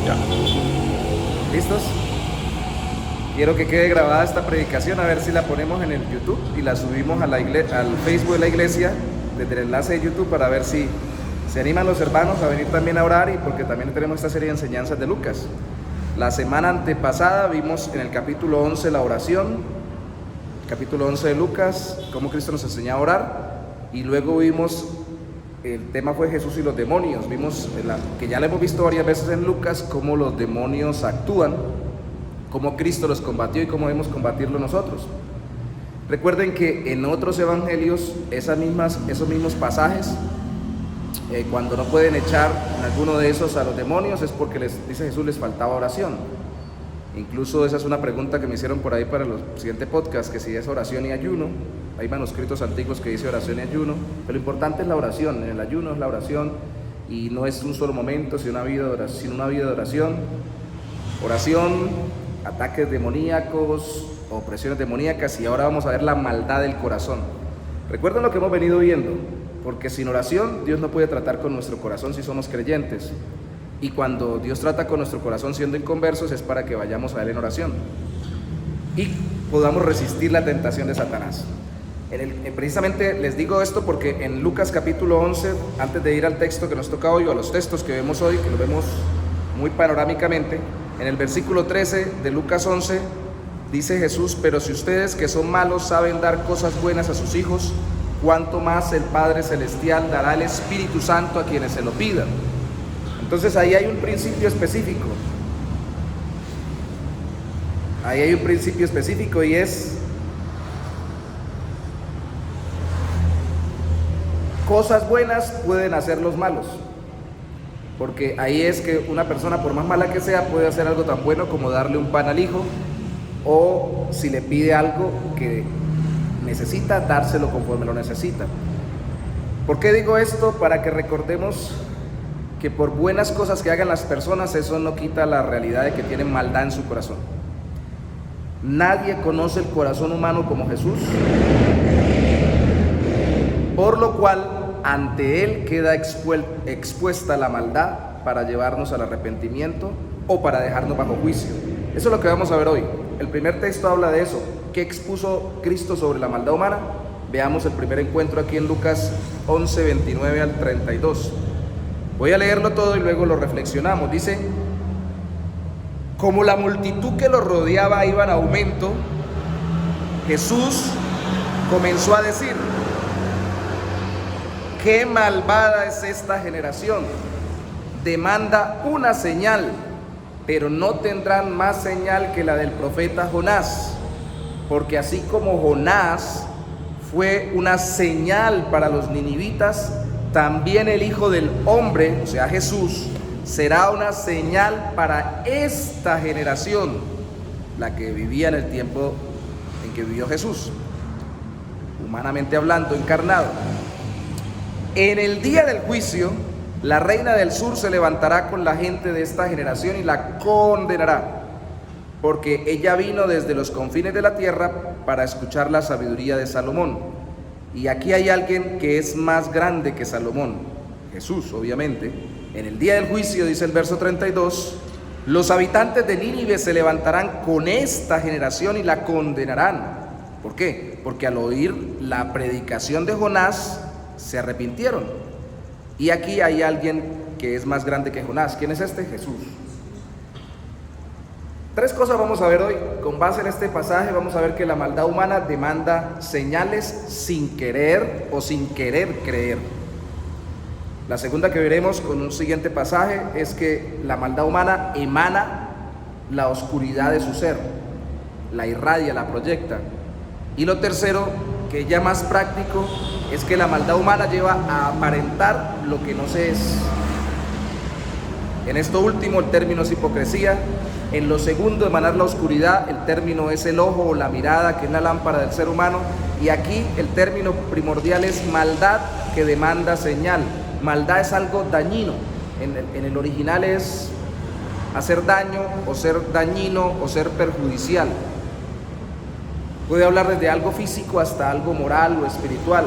Ya. ¿Listos? Quiero que quede grabada esta predicación, a ver si la ponemos en el YouTube y la subimos a al Facebook de la iglesia, desde el enlace de YouTube, para ver si se animan los hermanos a venir también a orar, y porque también tenemos esta serie de enseñanzas de Lucas. La semana antepasada vimos en el capítulo 11 la oración, capítulo 11 de Lucas, cómo Cristo nos enseñaba a orar, y luego vimos, el tema fue Jesús y los demonios. Vimos, que ya lo hemos visto varias veces en Lucas, cómo los demonios actúan, cómo Cristo los combatió y cómo debemos combatirlo nosotros. Recuerden que en otros evangelios esos mismos pasajes, cuando no pueden echar en alguno de esos a los demonios, es porque dice Jesús, les faltaba oración. Incluso esa es una pregunta que me hicieron por ahí para el siguiente podcast, que si es oración y ayuno. Hay manuscritos antiguos que dice oración y ayuno, pero lo importante es la oración. En el ayuno es la oración, y no es un solo momento, sino una vida de oración. Oración, ataques demoníacos, opresiones demoníacas, y ahora vamos a ver la maldad del corazón. Recuerden lo que hemos venido viendo, porque sin oración Dios no puede tratar con nuestro corazón si somos creyentes. Y cuando Dios trata con nuestro corazón siendo inconversos, es para que vayamos a Él en oración y podamos resistir la tentación de Satanás. Precisamente les digo esto porque en Lucas capítulo 11, antes de ir al texto que nos toca hoy, o a los textos que vemos hoy, que los vemos muy panorámicamente, en el versículo 13 de Lucas 11, dice Jesús: pero si ustedes que son malos saben dar cosas buenas a sus hijos, cuánto más el Padre Celestial dará el Espíritu Santo a quienes se lo pidan. Entonces ahí hay un principio específico. Ahí hay un principio específico, y es: cosas buenas pueden hacer los malos. Porque ahí es que una persona, por más mala que sea, puede hacer algo tan bueno como darle un pan al hijo, o si le pide algo que necesita, dárselo conforme lo necesita. ¿Por qué digo esto? Para que recordemos que por buenas cosas que hagan las personas, eso no quita la realidad de que tienen maldad en su corazón. Nadie conoce el corazón humano como Jesús, por lo cual ante Él queda expuesta la maldad para llevarnos al arrepentimiento o para dejarnos bajo juicio. Eso es lo que vamos a ver hoy. El primer texto habla de eso. ¿Qué expuso Cristo sobre la maldad humana? Veamos el primer encuentro aquí en Lucas 11, 29 al 32. Voy a leerlo todo y luego lo reflexionamos. Dice: como la multitud que lo rodeaba iba en aumento, Jesús comenzó a decir: qué malvada es esta generación, demanda una señal, pero no tendrán más señal que la del profeta Jonás, porque así como Jonás fue una señal para los ninivitas, también el Hijo del Hombre, o sea Jesús, será una señal para esta generación, la que vivía en el tiempo en que vivió Jesús, humanamente hablando, encarnado. En el día del juicio, la reina del sur se levantará con la gente de esta generación y la condenará, porque ella vino desde los confines de la tierra para escuchar la sabiduría de Salomón. Y aquí hay alguien que es más grande que Salomón, Jesús, obviamente. En el día del juicio, dice el verso 32, los habitantes de Nínive se levantarán con esta generación y la condenarán. ¿Por qué? Porque al oír la predicación de Jonás, se arrepintieron. Y aquí hay alguien que es más grande que Jonás. ¿Quién es este? Jesús. Tres cosas vamos a ver hoy. Con base en este pasaje vamos a ver que la maldad humana demanda señales sin querer o sin querer creer. La segunda que veremos con un siguiente pasaje es que la maldad humana emana la oscuridad de su ser, la irradia, la proyecta. Y lo tercero, que ya más práctico, es que la maldad humana lleva a aparentar lo que no se es. En esto último el término es hipocresía. En lo segundo, emanar la oscuridad, el término es el ojo o la mirada, que es la lámpara del ser humano. Y aquí el término primordial es maldad, que demanda señal. Maldad es algo dañino. En el original es hacer daño, o ser dañino, o ser perjudicial. Puede hablar desde algo físico hasta algo moral o espiritual.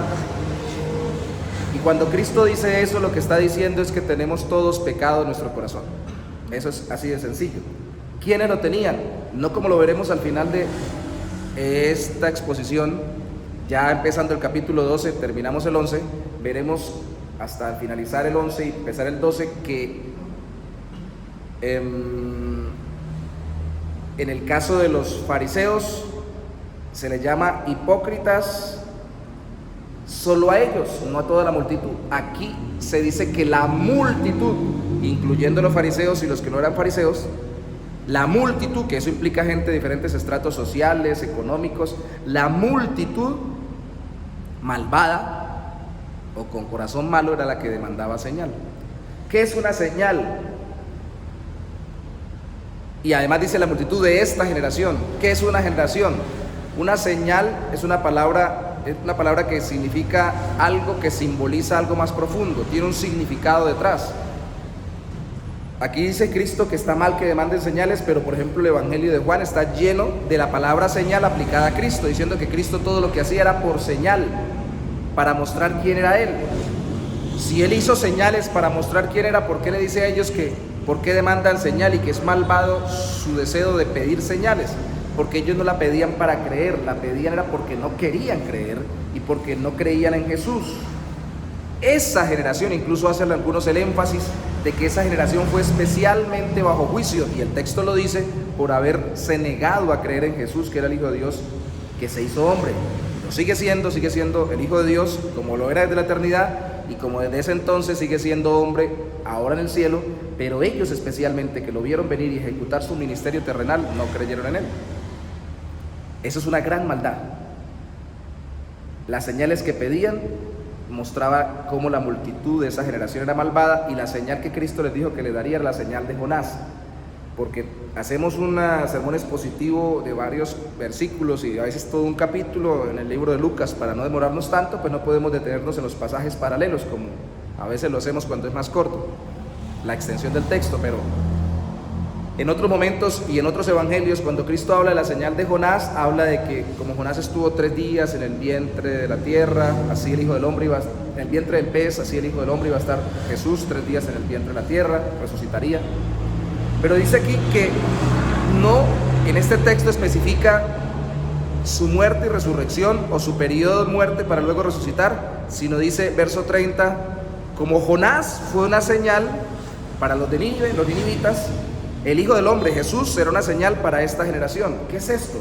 Y cuando Cristo dice eso, lo que está diciendo es que tenemos todos pecado en nuestro corazón. Eso es así de sencillo. ¿Quiénes lo tenían? No como lo veremos al final de esta exposición, ya empezando el capítulo 12, terminamos el 11, veremos hasta finalizar el 11 y empezar el 12 que en el caso de los fariseos se les llama hipócritas solo a ellos, no a toda la multitud. Aquí se dice que la multitud, incluyendo los fariseos y los que no eran fariseos, la multitud, que eso implica gente de diferentes estratos sociales, económicos, la multitud malvada o con corazón malo era la que demandaba señal. ¿Qué es una señal? Y además dice la multitud de esta generación. ¿Qué es una generación? Una señal es una palabra que significa algo que simboliza algo más profundo, tiene un significado detrás. Aquí dice Cristo que está mal que demanden señales, pero por ejemplo el Evangelio de Juan está lleno de la palabra señal aplicada a Cristo, diciendo que Cristo todo lo que hacía era por señal, para mostrar quién era Él. Si Él hizo señales para mostrar quién era, ¿por qué le dice a ellos que por qué demandan señal y que es malvado su deseo de pedir señales? Porque ellos no la pedían para creer, la pedían era porque no querían creer y porque no creían en Jesús. Esa generación, incluso hacen algunos el énfasis de que esa generación fue especialmente bajo juicio, y el texto lo dice, por haberse negado a creer en Jesús, que era el Hijo de Dios, que se hizo hombre. Lo sigue siendo el Hijo de Dios, como lo era desde la eternidad, y como desde ese entonces sigue siendo hombre ahora en el cielo, pero ellos especialmente, que lo vieron venir y ejecutar su ministerio terrenal, no creyeron en Él. Eso es una gran maldad. Las señales que pedían mostraba cómo la multitud de esa generación era malvada, y la señal que Cristo les dijo que le daría era la señal de Jonás, porque hacemos un sermón expositivo de varios versículos y a veces todo un capítulo en el libro de Lucas. Para no demorarnos tanto, pues no podemos detenernos en los pasajes paralelos como a veces lo hacemos cuando es más corto la extensión del texto, pero en otros momentos y en otros evangelios, cuando Cristo habla de la señal de Jonás, habla de que como Jonás estuvo 3 días en el vientre de la tierra, así el Hijo del Hombre en el vientre del pez, así el Hijo del Hombre iba a estar Jesús 3 días en el vientre de la tierra, resucitaría. Pero dice aquí que no, en este texto especifica su muerte y resurrección o su periodo de muerte para luego resucitar, sino dice, verso 30, como Jonás fue una señal para los de Nínive, los ninivitas, el Hijo del Hombre, Jesús, será una señal para esta generación. ¿Qué es esto?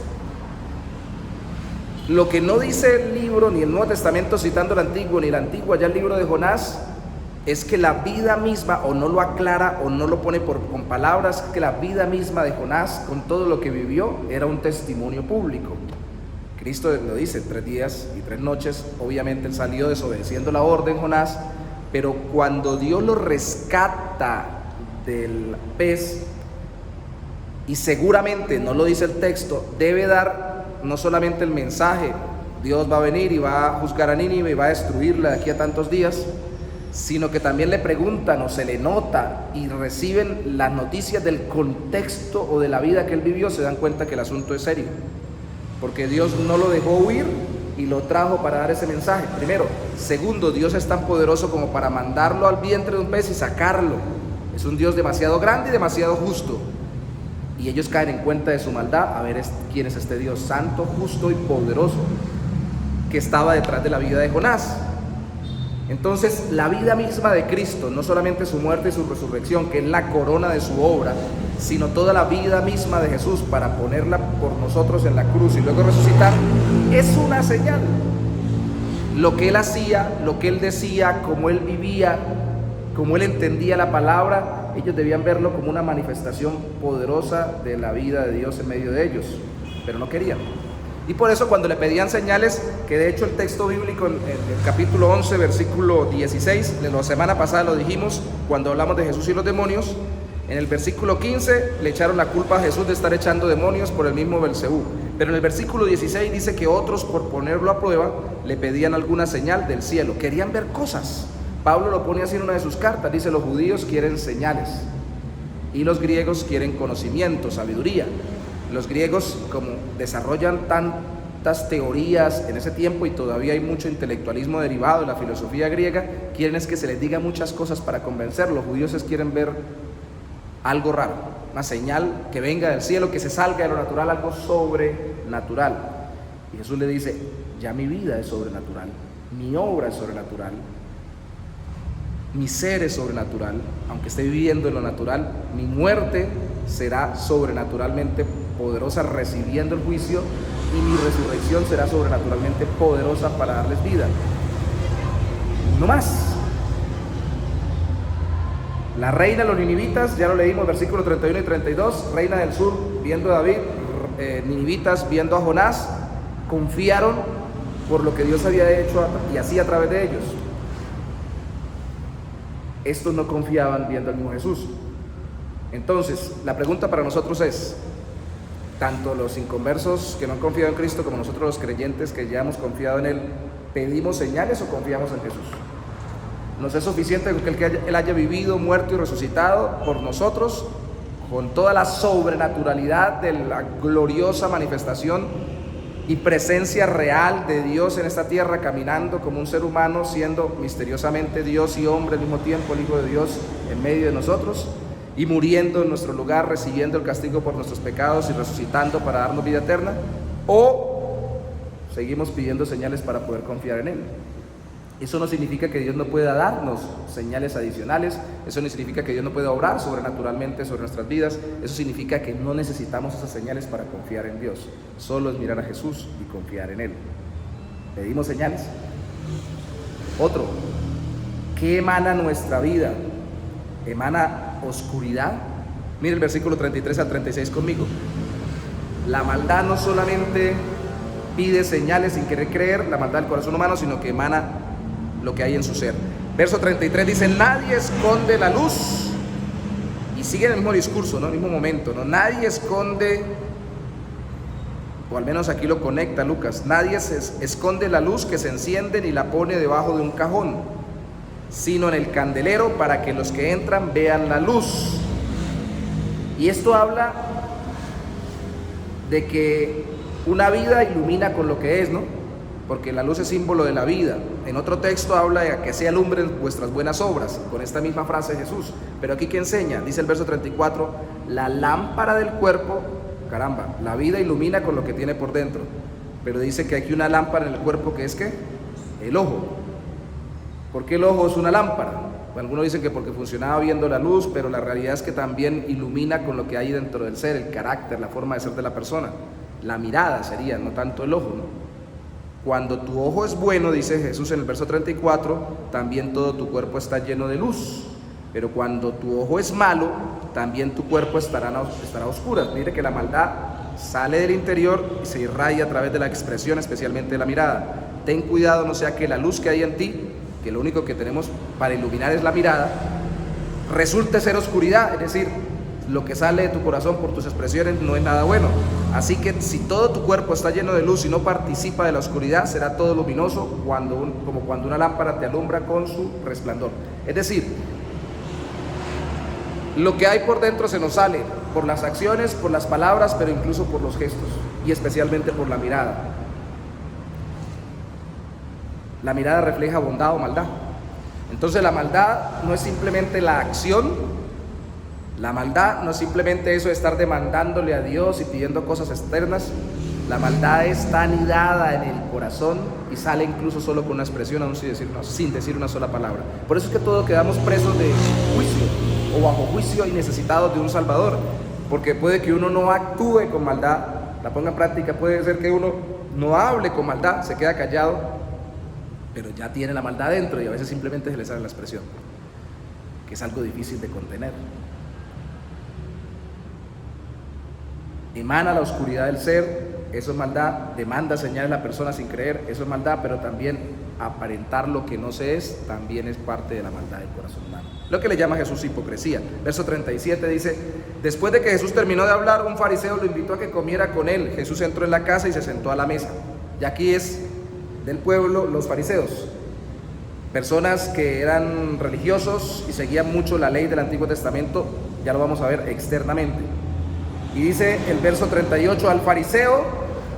Lo que no dice el libro, ni el Nuevo Testamento citando el Antiguo, ni el Antiguo, allá el libro de Jonás, es que la vida misma, o no lo aclara, o no lo pone con palabras, que la vida misma de Jonás, con todo lo que vivió, era un testimonio público. Cristo lo dice, 3 días y 3 noches, obviamente él salió desobedeciendo la orden, Jonás, pero cuando Dios lo rescata del pez, y seguramente, no lo dice el texto, debe dar no solamente el mensaje, Dios va a venir y va a juzgar a Nínive y va a destruirla de aquí a tantos días, sino que también le preguntan o se le nota y reciben las noticias del contexto o de la vida que él vivió, se dan cuenta que el asunto es serio, porque Dios no lo dejó huir y lo trajo para dar ese mensaje, primero. Segundo, Dios es tan poderoso como para mandarlo al vientre de un pez y sacarlo. Es un Dios demasiado grande y demasiado justo. Y ellos caen en cuenta de su maldad, a ver quién es este Dios santo, justo y poderoso que estaba detrás de la vida de Jonás. Entonces, la vida misma de Cristo, no solamente su muerte y su resurrección, que es la corona de su obra, sino toda la vida misma de Jesús para ponerla por nosotros en la cruz y luego resucitar, es una señal. Lo que él hacía, lo que él decía, cómo él vivía, cómo él entendía la palabra, ellos debían verlo como una manifestación poderosa de la vida de Dios en medio de ellos, pero no querían. Y por eso cuando le pedían señales, que de hecho el texto bíblico en el capítulo 11, versículo 16, de la semana pasada lo dijimos, cuando hablamos de Jesús y los demonios, en el versículo 15 le echaron la culpa a Jesús de estar echando demonios por el mismo Belcebú. Pero en el versículo 16 dice que otros, por ponerlo a prueba, le pedían alguna señal del cielo. Querían ver cosas. Pablo lo pone así en una de sus cartas, dice: los judíos quieren señales y los griegos quieren conocimiento, sabiduría. Los griegos, como desarrollan tantas teorías en ese tiempo y todavía hay mucho intelectualismo derivado de la filosofía griega, quieren es que se les diga muchas cosas para convencer. Los judíos quieren ver algo raro, una señal que venga del cielo, que se salga de lo natural, algo sobrenatural. Y Jesús le dice, ya mi vida es sobrenatural, mi obra es sobrenatural, mi ser es sobrenatural, aunque esté viviendo en lo natural, mi muerte será sobrenaturalmente poderosa recibiendo el juicio, y mi resurrección será sobrenaturalmente poderosa para darles vida. No más. La reina de los ninivitas, ya lo leímos, versículos 31 y 32, reina del sur, viendo a David, ninivitas viendo a Jonás, confiaron por lo que Dios había hecho y hacía a través de ellos. Estos no confiaban viendo al mismo Jesús. Entonces, la pregunta para nosotros es, tanto los inconversos que no han confiado en Cristo como nosotros los creyentes que ya hemos confiado en Él, ¿pedimos señales o confiamos en Jesús? ¿Nos es suficiente con que Él haya vivido, muerto y resucitado por nosotros, con toda la sobrenaturalidad de la gloriosa manifestación y presencia real de Dios en esta tierra, caminando como un ser humano, siendo misteriosamente Dios y hombre al mismo tiempo, el Hijo de Dios en medio de nosotros, y muriendo en nuestro lugar, recibiendo el castigo por nuestros pecados y resucitando para darnos vida eterna? ¿O seguimos pidiendo señales para poder confiar en Él? Eso no significa que Dios no pueda darnos señales adicionales, eso no significa que Dios no pueda obrar sobrenaturalmente sobre nuestras vidas, eso significa que no necesitamos esas señales para confiar en Dios, solo es mirar a Jesús y confiar en Él. ¿Pedimos señales? Otro, ¿qué emana nuestra vida? ¿Emana oscuridad? Mire el versículo 33 al 36 conmigo. La maldad no solamente pide señales sin querer creer, la maldad del corazón humano, sino que emana lo que hay en su ser. Verso 33 dice, nadie esconde la luz, y sigue en el mismo discurso, ¿no? En el mismo momento, ¿no? Nadie esconde, o al menos aquí lo conecta Lucas, nadie esconde la luz que se enciende ni la pone debajo de un cajón, sino en el candelero para que los que entran vean la luz. Y esto habla de que una vida ilumina con lo que es, ¿no? Porque la luz es símbolo de la vida. En otro texto habla de que se alumbren vuestras buenas obras, con esta misma frase de Jesús. Pero aquí, ¿qué enseña? Dice el verso 34, la lámpara del cuerpo, caramba, la vida ilumina con lo que tiene por dentro. Pero dice que aquí una lámpara en el cuerpo, que es ¿qué? El ojo. ¿Por qué el ojo es una lámpara? Algunos dicen que porque funcionaba viendo la luz, pero la realidad es que también ilumina con lo que hay dentro del ser, el carácter, la forma de ser de la persona. La mirada sería, no tanto el ojo, ¿no? Cuando tu ojo es bueno, dice Jesús en el verso 34, también todo tu cuerpo está lleno de luz. Pero cuando tu ojo es malo, también tu cuerpo estará a oscuras. Mire que la maldad sale del interior y se irradia a través de la expresión, especialmente de la mirada. Ten cuidado, no sea que la luz que hay en ti, que lo único que tenemos para iluminar es la mirada, resulte ser oscuridad, es decir, lo que sale de tu corazón por tus expresiones no es nada bueno. Así que si todo tu cuerpo está lleno de luz y no participa de la oscuridad, será todo luminoso, como cuando una lámpara te alumbra con su resplandor. Es decir, lo que hay por dentro se nos sale por las acciones, por las palabras, pero incluso por los gestos y especialmente por la mirada. La mirada refleja bondad o maldad. Entonces la maldad no es simplemente la acción. La maldad no es simplemente eso de estar demandándole a Dios y pidiendo cosas externas. La maldad está anidada en el corazón y sale incluso solo con una expresión, aún sin decir una sola palabra. Por eso es que todos quedamos presos de juicio o bajo juicio y necesitados de un Salvador. Porque puede que uno no actúe con maldad, la ponga en práctica, puede ser que uno no hable con maldad, se queda callado, pero ya tiene la maldad dentro y a veces simplemente se le sale la expresión, que es algo difícil de contener. Emana la oscuridad del ser, eso es maldad. Demanda señales a la persona sin creer, eso es maldad. Pero también aparentar lo que no se es, también es parte de la maldad del corazón humano, lo que le llama Jesús hipocresía. Verso 37 dice, después de que Jesús terminó de hablar, un fariseo lo invitó a que comiera con él. Jesús entró en la casa y se sentó a la mesa. Y aquí es del pueblo los fariseos, personas que eran religiosos y seguían mucho la ley del Antiguo Testamento, ya lo vamos a ver externamente. Y dice el verso 38, al fariseo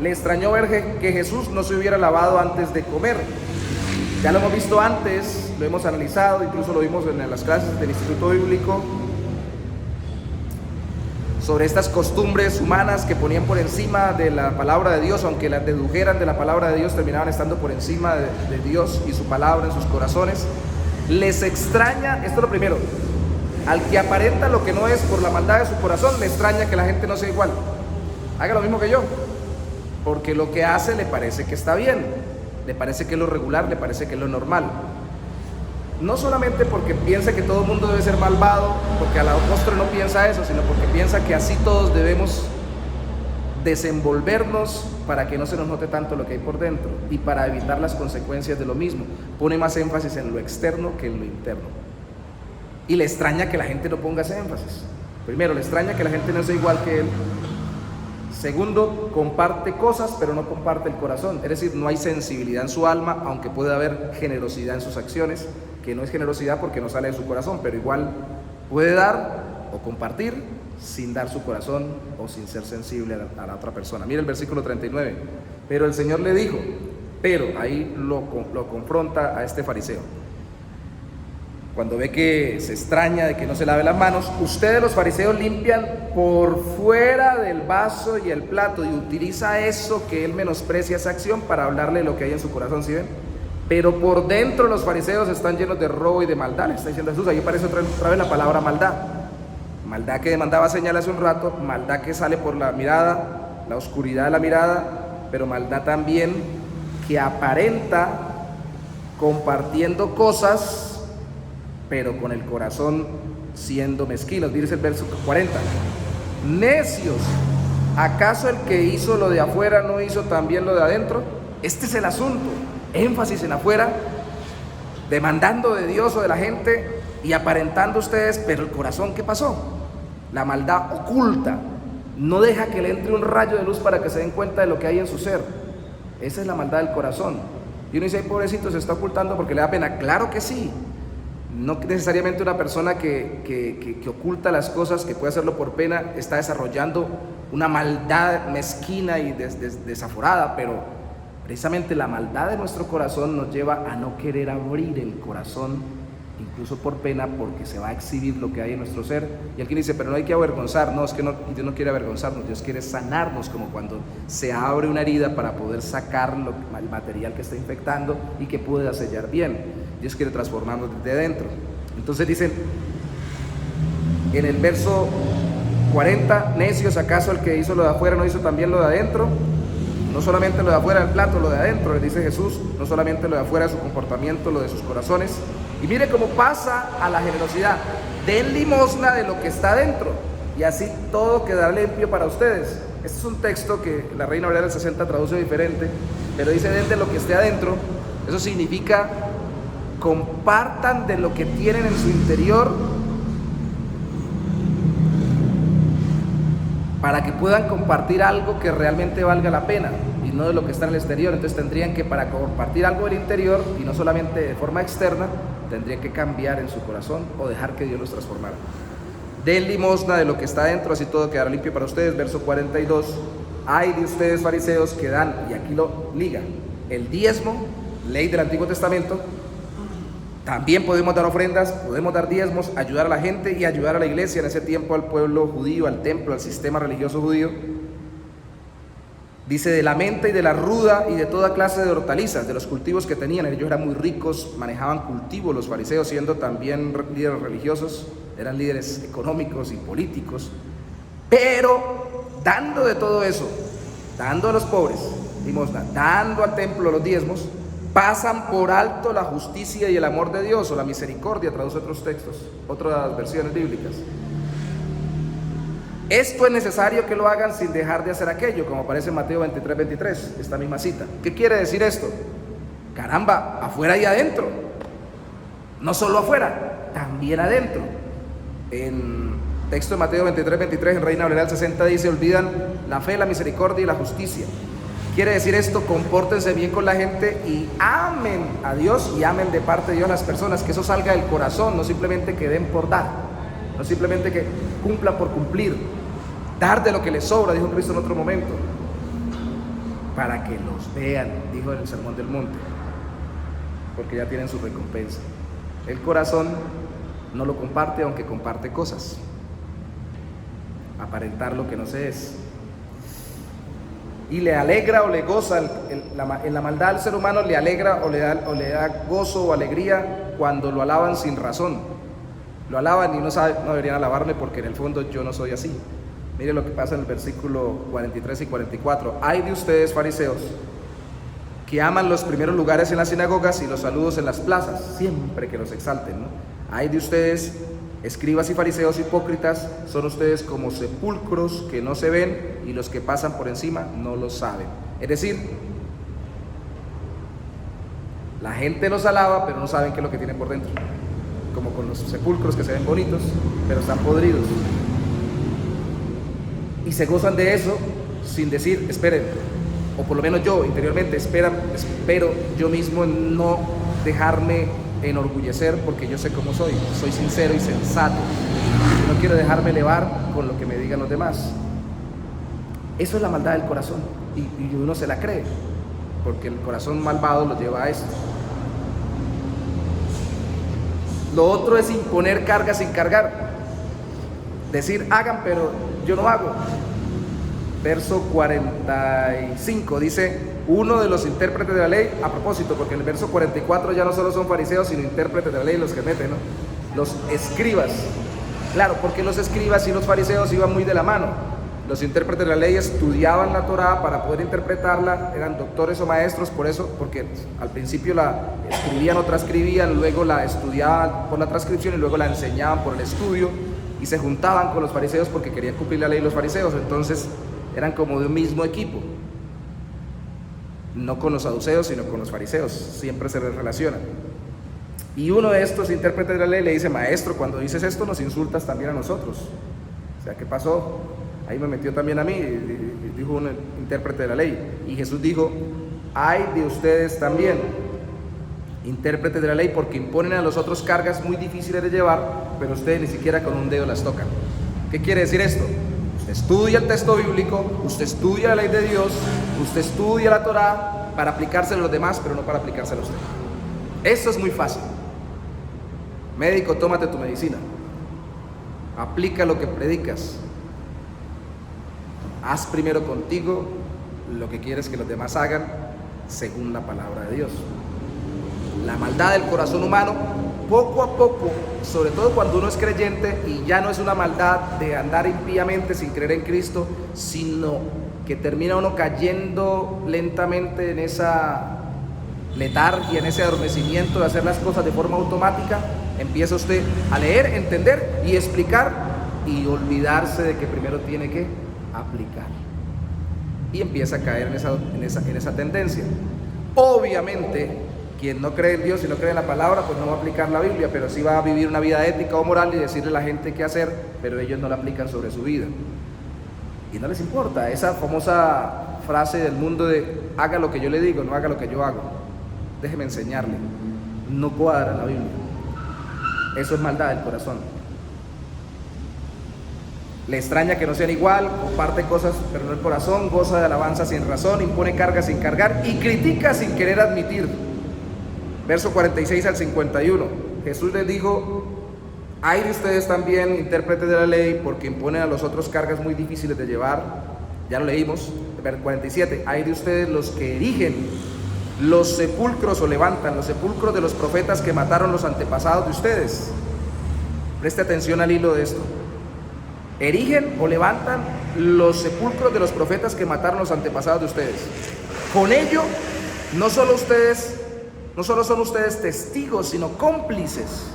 le extrañó ver que Jesús no se hubiera lavado antes de comer. Ya lo hemos visto antes, lo hemos analizado, incluso lo vimos en las clases del Instituto Bíblico. sobre estas costumbres humanas que ponían por encima de la palabra de Dios, aunque las dedujeran de la palabra de Dios, terminaban estando por encima de Dios y su palabra en sus corazones. Les extraña, esto es lo primero, al que aparenta lo que no es por la maldad de su corazón, le extraña que la gente no sea igual. Haga lo mismo que yo, porque lo que hace le parece que está bien, le parece que es lo regular, le parece que es lo normal. No solamente porque piensa que todo el mundo debe ser malvado, porque a la postre no piensa eso, sino porque piensa que así todos debemos desenvolvernos para que no se nos note tanto lo que hay por dentro y para evitar las consecuencias de lo mismo. Pone más énfasis en lo externo que en lo interno. Y le extraña que la gente no ponga ese énfasis. Primero, le extraña que la gente no sea igual que él. Segundo, comparte cosas, pero no comparte el corazón. Es decir, no hay sensibilidad en su alma, aunque puede haber generosidad en sus acciones, que no es generosidad porque no sale de su corazón, pero igual puede dar o compartir sin dar su corazón o sin ser sensible a la otra persona. Mira el versículo 39. Pero el Señor le dijo, pero ahí lo confronta a este fariseo. Cuando ve que se extraña de que no se lave las manos, ustedes los fariseos limpian por fuera del vaso y el plato, y utiliza eso que él menosprecia esa acción para hablarle de lo que hay en su corazón, ¿sí ven? Pero por dentro los fariseos están llenos de robo y de maldad, le está diciendo Jesús. Ahí aparece otra vez la palabra maldad. Maldad que demandaba señal hace un rato, maldad que sale por la mirada, la oscuridad de la mirada, pero maldad también que aparenta compartiendo cosas, pero con el corazón siendo mezquinos. Dice el verso 40. Necios, ¿acaso el que hizo lo de afuera no hizo también lo de adentro? Este es el asunto. Énfasis en afuera, demandando de Dios o de la gente y aparentando ustedes, pero el corazón, ¿qué pasó? La maldad oculta, no deja que le entre un rayo de luz para que se den cuenta de lo que hay en su ser. Esa es la maldad del corazón. Y uno dice, ay, pobrecito, se está ocultando porque le da pena. Claro que sí. No necesariamente una persona que oculta las cosas, que puede hacerlo por pena, está desarrollando una maldad mezquina y desaforada, pero precisamente la maldad de nuestro corazón nos lleva a no querer abrir el corazón, incluso por pena, porque se va a exhibir lo que hay en nuestro ser. Y alguien dice, pero no hay que avergonzar. No, es que no, Dios no quiere avergonzarnos, Dios quiere sanarnos, como cuando se abre una herida para poder sacar el material que está infectando y que pueda sellar bien. Dios quiere transformarnos desde dentro. Entonces dicen en el verso 40, necios, ¿acaso el que hizo lo de afuera no hizo también lo de adentro? No solamente lo de afuera del plato, lo de adentro, les dice Jesús, no solamente lo de afuera de su comportamiento, lo de sus corazones. Y mire cómo pasa a la generosidad. Den limosna de lo que está adentro, y así todo quedará limpio para ustedes. Este es un texto que la Reina Valera del 60 traduce diferente, pero dice den de lo que esté adentro. Eso significa compartan de lo que tienen en su interior para que puedan compartir algo que realmente valga la pena y no de lo que está en el exterior. Entonces tendrían que, para compartir algo del interior y no solamente de forma externa, tendrían que cambiar en su corazón o dejar que Dios los transformara. Den limosna de lo que está dentro, así todo quedará limpio para ustedes. Verso 42. Ay de ustedes fariseos que dan, y aquí lo liga, el diezmo, ley del Antiguo Testamento. También podemos dar ofrendas, podemos dar diezmos, ayudar a la gente y ayudar a la iglesia, en ese tiempo al pueblo judío, al templo, al sistema religioso judío. Dice de la menta y de la ruda y de toda clase de hortalizas, de los cultivos que tenían. Ellos eran muy ricos, manejaban cultivos, los fariseos, siendo también líderes religiosos, eran líderes económicos y políticos. Pero dando de todo eso, dando a los pobres, limosna, dando al templo los diezmos, pasan por alto la justicia y el amor de Dios, o la misericordia, traduce otros textos, otras versiones bíblicas. Esto es necesario que lo hagan sin dejar de hacer aquello, como aparece en Mateo 23, esta misma cita. ¿Qué quiere decir esto? Caramba, afuera y adentro. No solo afuera, también adentro. En texto de Mateo 23, en Reina Valera del 60 dice, olvidan la fe, la misericordia y la justicia. Quiere decir esto, compórtense bien con la gente y amen a Dios y amen de parte de Dios a las personas, que eso salga del corazón, no simplemente que den por dar, no simplemente que cumplan por cumplir, dar de lo que les sobra, dijo Cristo en otro momento, para que los vean, dijo en el Sermón del Monte, porque ya tienen su recompensa. El corazón no lo comparte, aunque comparte cosas. aparentar lo que no se es. Y le alegra o le goza, en la maldad al ser humano le alegra o le da gozo o alegría cuando lo alaban sin razón. Lo alaban y no deberían alabarme porque en el fondo yo no soy así. Mire lo que pasa en el versículo 43 y 44. Ay de ustedes, fariseos, que aman los primeros lugares en las sinagogas y los saludos en las plazas, siempre que los exalten, ¿no? Ay de ustedes, escribas y fariseos hipócritas, son ustedes como sepulcros que no se ven y los que pasan por encima no lo saben. Es decir, la gente los alaba, pero no saben qué es lo que tienen por dentro. Como con los sepulcros que se ven bonitos, pero están podridos. Y se gozan de eso sin decir, esperen, o por lo menos yo interiormente espero yo mismo no dejarme enorgullecer porque yo sé cómo soy sincero y sensato, no quiero dejarme elevar con lo que me digan los demás. Eso es la maldad del corazón y uno se la cree porque el corazón malvado lo lleva a esto. Lo otro es imponer cargas sin cargar, decir hagan pero yo no hago. Verso 45 dice uno de los intérpretes de la ley, a propósito, porque en el verso 44 ya no solo son fariseos, sino intérpretes de la ley los que meten, ¿no? Los escribas. Claro, porque los escribas y los fariseos iban muy de la mano. Los intérpretes de la ley estudiaban la Torá para poder interpretarla, eran doctores o maestros, por eso, porque al principio la escribían o transcribían, luego la estudiaban por la transcripción y luego la enseñaban por el estudio, y se juntaban con los fariseos porque querían cumplir la ley los fariseos, entonces eran como de un mismo equipo. No con los saduceos, sino con los fariseos, siempre se les relacionan. Y uno de estos intérpretes de la ley le dice, maestro, cuando dices esto nos insultas también a nosotros. O sea, ¿qué pasó? Ahí me metió también a mí, dijo un intérprete de la ley. Y Jesús dijo, ay de ustedes también, intérpretes de la ley, porque imponen a los otros cargas muy difíciles de llevar, pero ustedes ni siquiera con un dedo las tocan. ¿Qué quiere decir esto? Usted estudia el texto bíblico, usted estudia la ley de Dios, usted estudia la Torá para aplicárselo a los demás, pero no para aplicárselo a usted. Eso es muy fácil. Médico, tómate tu medicina. Aplica lo que predicas. Haz primero contigo lo que quieres que los demás hagan según la palabra de Dios. La maldad del corazón humano, poco a poco, sobre todo cuando uno es creyente y ya no es una maldad de andar impíamente sin creer en Cristo, sino que termina uno cayendo lentamente en esa letargia, en ese adormecimiento de hacer las cosas de forma automática. Empieza usted a leer, entender y explicar y olvidarse de que primero tiene que aplicar. Y empieza a caer en esa tendencia. Obviamente, quien no cree en Dios y no cree en la palabra, pues no va a aplicar la Biblia, pero sí va a vivir una vida ética o moral y decirle a la gente qué hacer, pero ellos no la aplican sobre su vida. Y no les importa esa famosa frase del mundo de haga lo que yo le digo, no haga lo que yo hago. Déjeme enseñarle. No cuadra la Biblia. Eso es maldad del corazón. Le extraña que no sean igual, comparte cosas pero no el corazón, goza de alabanza sin razón, impone cargas sin cargar y critica sin querer admitir. Verso 46 al 51, Jesús les dijo, ay de ustedes también, intérpretes de la ley, porque imponen a los otros cargas muy difíciles de llevar. Ya lo leímos. Verso 47, ay de ustedes los que erigen los sepulcros o levantan los sepulcros de los profetas que mataron los antepasados de ustedes. Preste atención al hilo de esto. Erigen o levantan los sepulcros de los profetas que mataron los antepasados de ustedes. Con ello, no solo son ustedes testigos, sino cómplices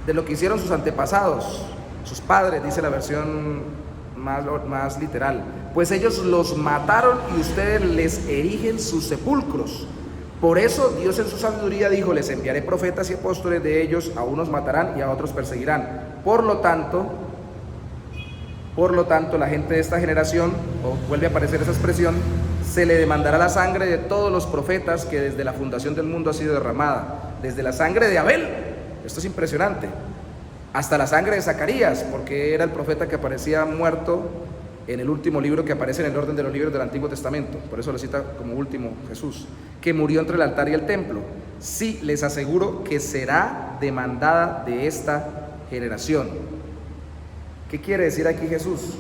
de lo que hicieron sus antepasados, sus padres, dice la versión más literal. Pues ellos los mataron y ustedes les erigen sus sepulcros. Por eso Dios en su sabiduría dijo, les enviaré profetas y apóstoles, de ellos a unos matarán y a otros perseguirán. Por lo tanto, la gente de esta generación, o vuelve a aparecer esa expresión, se le demandará la sangre de todos los profetas que desde la fundación del mundo ha sido derramada, desde la sangre de Abel, esto es impresionante, hasta la sangre de Zacarías, porque era el profeta que aparecía muerto en el último libro que aparece en el orden de los libros del Antiguo Testamento, por eso lo cita como último Jesús, que murió entre el altar y el templo. Sí, les aseguro que será demandada de esta generación. ¿Qué quiere decir aquí Jesús?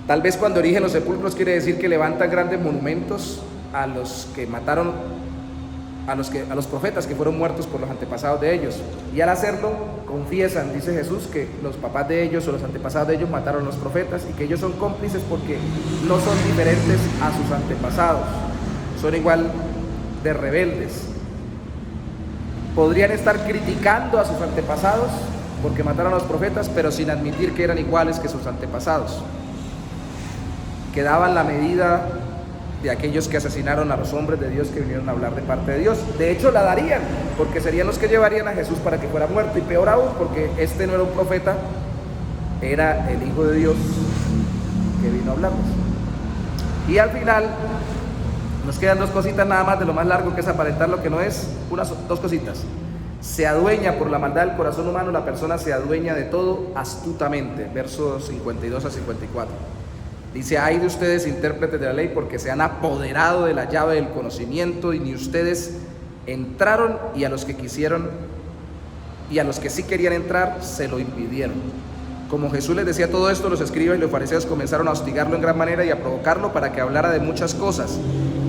Tal vez cuando erigen los sepulcros quiere decir que levantan grandes monumentos a los que mataron, a los profetas que fueron muertos por los antepasados de ellos. Y al hacerlo, confiesan, dice Jesús, que los papás de ellos o los antepasados de ellos mataron a los profetas y que ellos son cómplices porque no son diferentes a sus antepasados, son igual de rebeldes. Podrían estar criticando a sus antepasados porque mataron a los profetas, pero sin admitir que eran iguales que sus antepasados, que daban la medida de aquellos que asesinaron a los hombres de Dios que vinieron a hablar de parte de Dios. De hecho la darían, porque serían los que llevarían a Jesús para que fuera muerto, y peor aún, porque este no era un profeta, era el Hijo de Dios que vino a hablarles. Y al final nos quedan dos cositas nada más de lo más largo, que es aparentar lo que no es. Dos cositas. Se adueña por la maldad del corazón humano, la persona se adueña de todo astutamente, versos 52 a 54. Dice: ay de ustedes, intérpretes de la ley, porque se han apoderado de la llave del conocimiento, y ni ustedes entraron, y a los que quisieron, y a los que sí querían entrar, se lo impidieron. Como Jesús les decía todo esto, los escribas y los fariseos comenzaron a hostigarlo en gran manera y a provocarlo para que hablara de muchas cosas,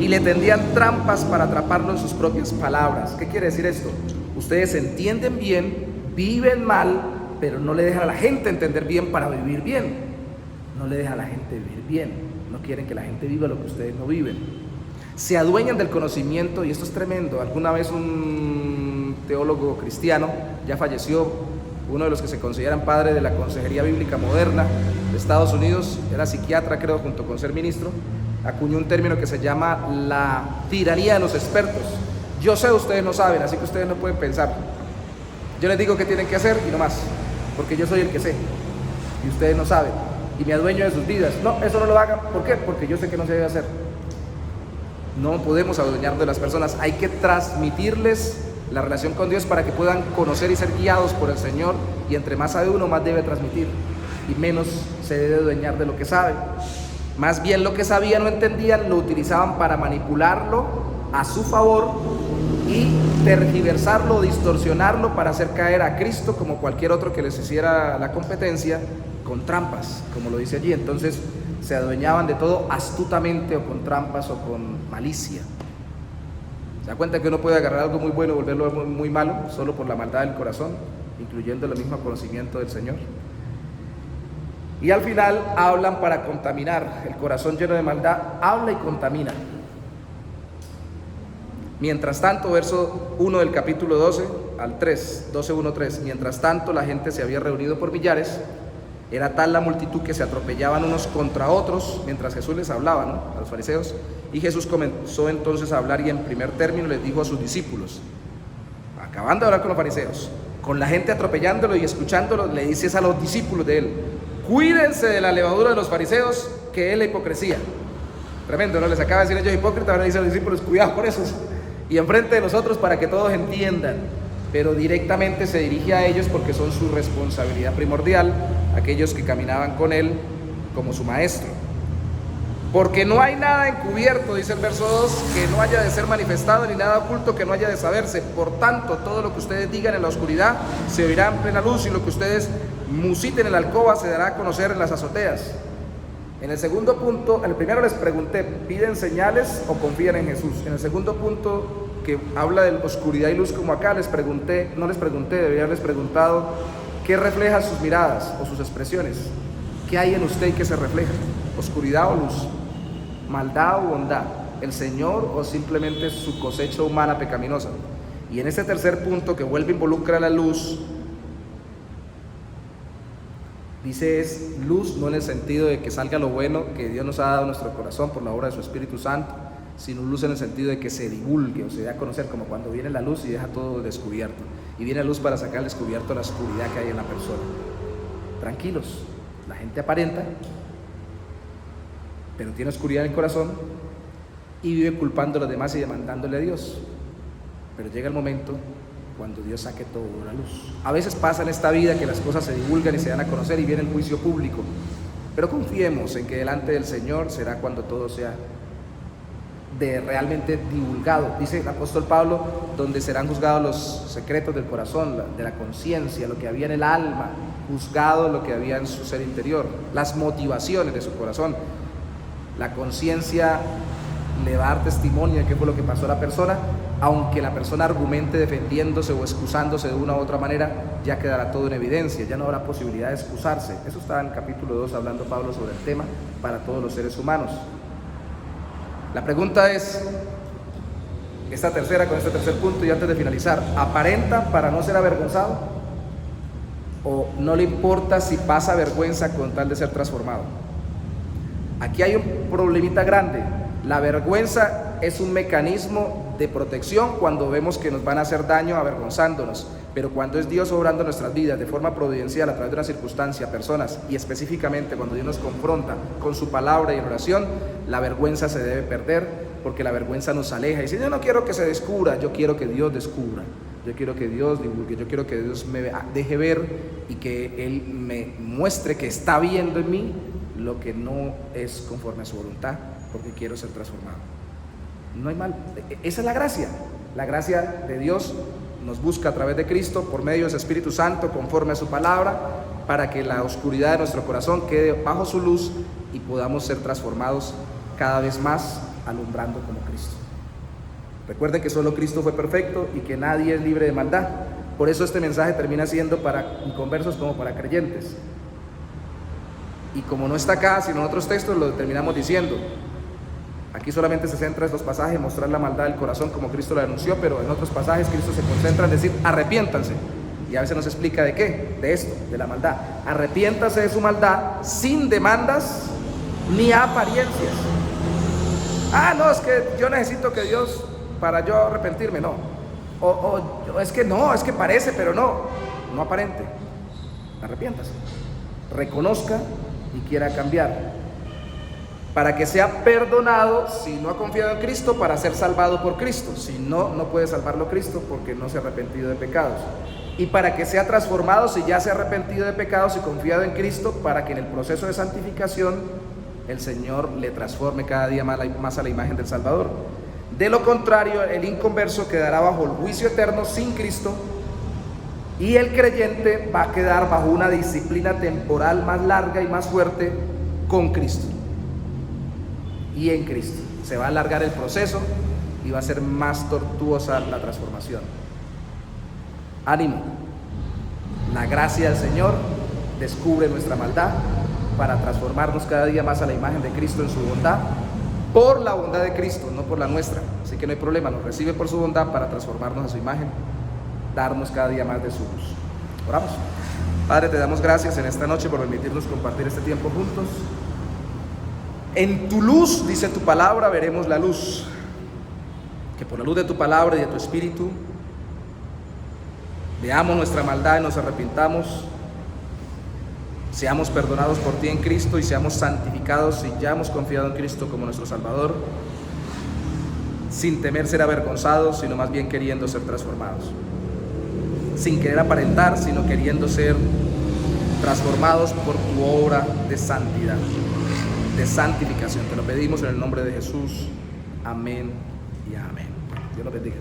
y le tendían trampas para atraparlo en sus propias palabras. ¿Qué quiere decir esto? Ustedes entienden bien, viven mal, pero no le dejan a la gente entender bien para vivir bien. No le deja a la gente vivir bien, no quieren que la gente viva lo que ustedes no viven. Se adueñan del conocimiento, y esto es tremendo. Alguna vez un teólogo cristiano, ya falleció, uno de los que se consideran padre de la consejería bíblica moderna de Estados Unidos, era psiquiatra, creo, junto con ser ministro, acuñó un término que se llama la tiranía de los expertos. Yo sé, ustedes no saben, así que ustedes no pueden pensar. Yo les digo qué tienen que hacer y no más, porque yo soy el que sé y ustedes no saben, y me adueño de sus vidas. No, eso no lo hagan. ¿Por qué? Porque yo sé que no se debe hacer. No podemos adueñar de las personas. Hay que transmitirles la relación con Dios para que puedan conocer y ser guiados por el Señor, y entre más sabe uno, más debe transmitir, y menos se debe adueñar de lo que sabe. Más bien lo que sabían o entendían lo utilizaban para manipularlo a su favor y tergiversarlo, distorsionarlo para hacer caer a Cristo, como cualquier otro que les hiciera la competencia, con trampas, como lo dice allí. Entonces se adueñaban de todo astutamente, o con trampas o con malicia. ¿Se da cuenta que uno puede agarrar algo muy bueno y volverlo muy malo solo por la maldad del corazón, incluyendo el mismo conocimiento del Señor? Y al final hablan para contaminar. El corazón lleno de maldad habla y contamina. Mientras tanto, verso 1 del capítulo 12 al 3, 12, 1, 3. Mientras tanto, la gente se había reunido por millares. Era tal la multitud que se atropellaban unos contra otros mientras Jesús les hablaba, ¿no?, a los fariseos. Y Jesús comenzó entonces a hablar, y en primer término les dijo a sus discípulos, acabando de hablar con los fariseos, con la gente atropellándolo y escuchándolo, le dices a los discípulos de él: cuídense de la levadura de los fariseos, que es la hipocresía. Tremendo, ¿no? Les acaba de decir ellos hipócritas, ahora dice a los discípulos: cuidado con esos. Y enfrente de nosotros, para que todos entiendan, pero directamente se dirige a ellos porque son su responsabilidad primordial, aquellos que caminaban con él como su maestro. Porque no hay nada encubierto, dice el verso 2, que no haya de ser manifestado, ni nada oculto que no haya de saberse. Por tanto, todo lo que ustedes digan en la oscuridad se oirá en plena luz, y lo que ustedes musiten en la alcoba se dará a conocer en las azoteas. En el segundo punto, en el primero les pregunté, ¿piden señales o confían en Jesús? En el segundo punto, que habla de oscuridad y luz, como acá, no les pregunté, debería haberles preguntado, ¿qué refleja sus miradas o sus expresiones? ¿Qué hay en usted y qué se refleja? ¿Oscuridad o luz? ¿Maldad o bondad? ¿El Señor o simplemente su cosecha humana pecaminosa? Y en este tercer punto, que vuelve a involucrar la luz, dice es luz no en el sentido de que salga lo bueno que Dios nos ha dado a nuestro corazón por la obra de su Espíritu Santo, sino luz en el sentido de que se divulgue o se dé a conocer, como cuando viene la luz y deja todo descubierto, y viene la luz para sacar al descubierto la oscuridad que hay en la persona. Tranquilos, la gente aparenta, pero tiene oscuridad en el corazón y vive culpando a los demás y demandándole a Dios. Pero llega el momento cuando Dios saque todo a la luz. A veces pasa en esta vida que las cosas se divulgan y se dan a conocer y viene el juicio público, pero confiemos en que delante del Señor será cuando todo sea realmente divulgado. Dice el apóstol Pablo, donde serán juzgados los secretos del corazón, de la conciencia, lo que había en el alma, juzgado lo que había en su ser interior, las motivaciones de su corazón. La conciencia le va a dar testimonio de qué fue lo que pasó a la persona, aunque la persona argumente defendiéndose o excusándose de una u otra manera, ya quedará todo en evidencia, ya no habrá posibilidad de excusarse. Eso está en el capítulo 2 hablando Pablo sobre el tema para todos los seres humanos. La pregunta es, con este tercer punto y antes de finalizar, ¿aparenta para no ser avergonzado? ¿O no le importa si pasa vergüenza con tal de ser transformado? Aquí hay un problemita grande. La vergüenza es un mecanismo de protección cuando vemos que nos van a hacer daño avergonzándonos, pero cuando es Dios obrando en nuestras vidas de forma providencial a través de una circunstancia, personas, y específicamente cuando Dios nos confronta con su palabra y en oración, la vergüenza se debe perder, porque la vergüenza nos aleja. Y si yo no quiero que se descubra, yo quiero que Dios descubra, yo quiero que Dios divulgue, yo quiero que Dios me deje ver y que Él me muestre que está viendo en mí lo que no es conforme a su voluntad, porque quiero ser transformado. No hay mal. Esa es la gracia. La gracia de Dios nos busca a través de Cristo, por medio de su Espíritu Santo, conforme a su palabra, para que la oscuridad de nuestro corazón quede bajo su luz y podamos ser transformados cada vez más, alumbrando como Cristo. Recuerden que solo Cristo fue perfecto y que nadie es libre de maldad. Por eso este mensaje termina siendo para inconversos como para creyentes. Y como no está acá, sino en otros textos, lo terminamos diciendo. Aquí solamente se centra en estos pasajes, mostrar la maldad del corazón como Cristo la denunció, pero en otros pasajes Cristo se concentra en decir, arrepiéntanse. Y a veces nos explica de qué, de esto, de la maldad. Arrepiéntase de su maldad sin demandas ni apariencias. No, es que yo necesito que Dios, para yo arrepentirme, no. Es que parece, pero no aparente. Arrepiéntase. Reconozca y quiera cambiar, para que sea perdonado si no ha confiado en Cristo, para ser salvado por Cristo. Si no, no puede salvarlo Cristo porque no se ha arrepentido de pecados. Y para que sea transformado si ya se ha arrepentido de pecados y confiado en Cristo, para que en el proceso de santificación el Señor le transforme cada día más a la imagen del Salvador. De lo contrario, el inconverso quedará bajo el juicio eterno sin Cristo, y el creyente va a quedar bajo una disciplina temporal más larga y más fuerte con Cristo y en Cristo. Se va a alargar el proceso y va a ser más tortuosa la transformación. Ánimo. La gracia del Señor descubre nuestra maldad para transformarnos cada día más a la imagen de Cristo en su bondad, por la bondad de Cristo, no por la nuestra. Así que no hay problema, nos recibe por su bondad para transformarnos a su imagen, darnos cada día más de su luz. Oramos. Padre, te damos gracias en esta noche por permitirnos compartir este tiempo juntos. En tu luz, dice tu palabra, veremos la luz. Que por la luz de tu palabra y de tu Espíritu veamos nuestra maldad y nos arrepintamos, seamos perdonados por ti en Cristo y seamos santificados si ya hemos confiado en Cristo como nuestro Salvador, sin temer ser avergonzados, sino más bien queriendo ser transformados, sin querer aparentar, sino queriendo ser transformados por tu obra de santidad, de santificación. Te lo pedimos en el nombre de Jesús. Amén y amén. Dios los bendiga.